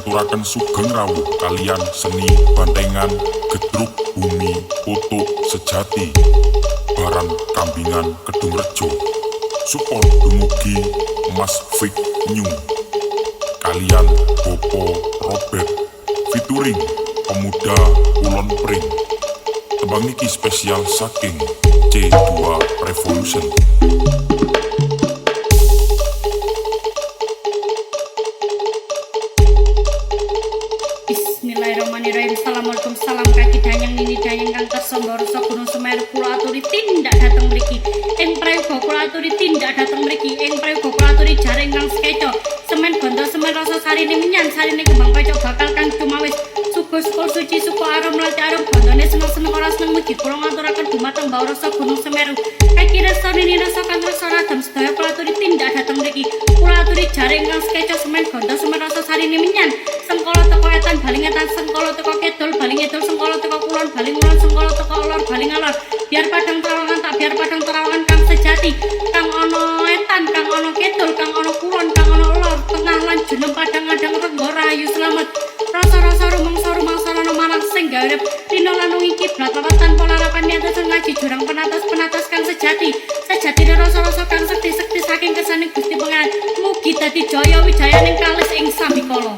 diaturaken sugeng rawuh kalian seni bantengan gedruk bumi utuk sejati baran kambingan Kedung Rejo support dumugi Mas Fik New kalian Bopo Robert featuring pemuda Kulon Pring. Tembang niki spesial saking C2 Revolution. Bismillahirrahmanirrahim. Assalamualaikum, salam kaki danyang nini danyang kang tersembor Gunung Semeru kula aturi tindak dateng mriki ing prayoga kula aturi tindak dateng mriki ing prayoga kula aturi jaring kang sekeco semen bondo semen rasa sarine minyan sarine kembang pecok bakal kang cumawis suku suci suku arum lati arum bondone seneng-seneng ora seneng mugi kula ngaturaken dumateng Mbah Rasa Gunung Semeru iki rasa nini rasa kang rasa radam sedaya kula aturi tindak dateng mriki kula aturi jaring kang sekeco semen bondo semen rasa sarine minyan sengkala teko etan baling etan sengkala teko kidul baling kidul sengkala teko kulon baling kulon sengkala teko lor baling alor biar padang terawangan tak biar padang terawangan kang sejati kang ono etan kang ono kidul kang ono kulon kang ono lor tengah lan jeneng padang adang renggo rahayu slamet rasa-rasa rumangsa ana marang sing gawe urip dina lan iki blatawat tanpa larapan niat ngaji jurang penatas kang sejati rasa-rasa kang sekti saking kersane Gusti Pangeran mugi dadi jaya wijayaning kalis ing sambikala.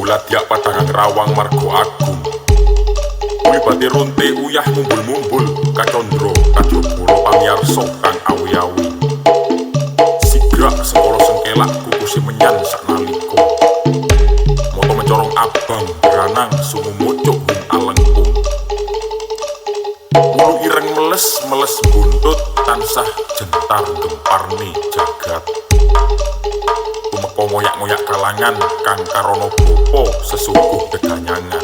Buladyak padangan rawang margo agung. Kulibati ronte uyah mumbul-mumbul, kacondro kajoboro pamiyarso kang awi-awi. Sigrak sengkolo sengkelak kukusi menyan saknaliko. Moto mencorong abang beranang sungu mocok hum alengkung. Wulu ireng meles buntut tansah jentar gemparne jagat. Tumeka ngoyak-ngoyak kalangan kang karono bapa sesuguh gedanyangan.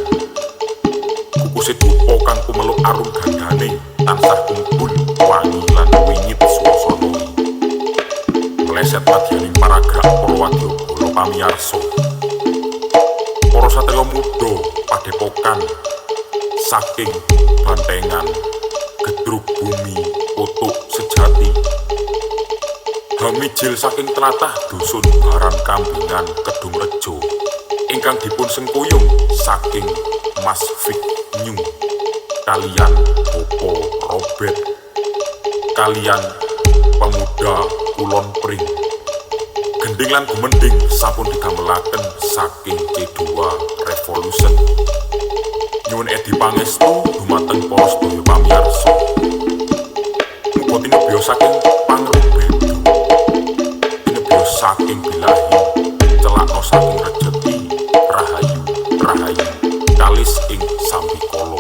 Kukuse dupa kang kumeluk arum gandane tansah kumpul wangi lan wingit swasana. Meleset madyaning paragraf para wadyabala pamiyarsa. Para satriya muda padepokan saking Bantengan, Gedruk Bumi, Potuk Sejati. Hamijil saking tlatah dusun Baran Kambingan, Kedung Rejo, ingkang dipun sengkuyung saking Mas Fik Nyung kalian Bopo Robert kalian pemuda Kulon Pring. Gending lan gumending sampun didamelaken saking C2 Revolution. Nyuwun edi pangestu dumateng para sedaya pamiyarsa. Muga tinebya saking pangrubedu, tinebya saking bilahi, celakno saking rejeki, rahayu, rahayu, kalis ing sambikala.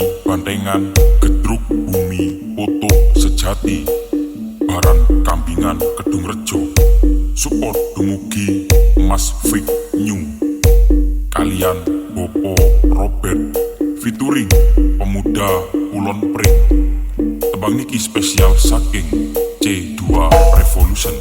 Seni bantengan, gedruk bumi, foto sejati, baran kambingan, kedung rejo, support dumugi Mas Fik New, kalian Bopo Robert, featuring pemuda Kulon Pring. Tembang niki spesial saking C2 Revolution.